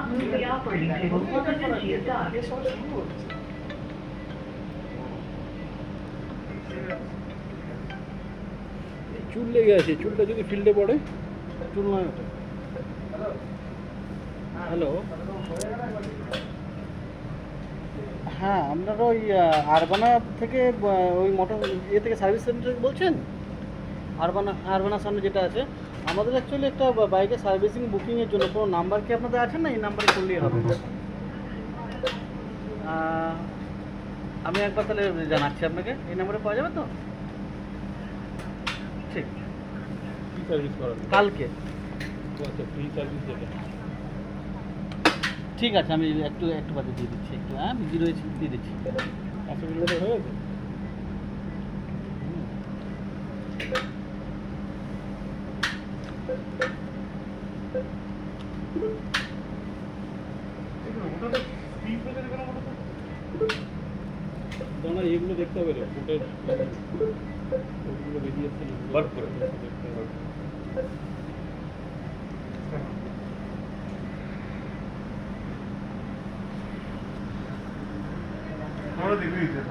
move the operating table closer to your dock. চুল লেগে আছে, চুলটা যদি ফিল্ডে পড়ে। চুল নয় ওটা। হ্যালো, হ্যাঁ, আপনারা ওই আরবানা থেকে ওই মোটর থেকে সার্ভিস সেন্টার বলছেন? আরবানার সামনে যেটা আছে, আমাদের অ্যাকচুয়ালি একটা বাইকের সার্ভিসিং বুকিংয়ের জন্য কোনো নাম্বার কি আপনাদের আছে না? এই নাম্বারে করলেই হবে। আমি একবার তাহলে জানাচ্ছি আপনাকে, এই নাম্বারে পাওয়া যাবে তো? ঠিক, কি সার্ভিস করাবে? কালকে। আচ্ছা, ফ্রি সার্ভিস যেটা। ঠিক আছে, আমি একটু বাদে দিয়ে দিচ্ছি, একটু বিজি রয়েছি, দিয়ে দিচ্ছি। 500 কিলোমিটার হয়ে গেছে? দাঁড়া, এগুলো দেখতে হবে রে, ফুটের ওগুলো বেরিয়েছে ওয়ার্ক করে দেখতে হবে। আমরা দেখে দিতে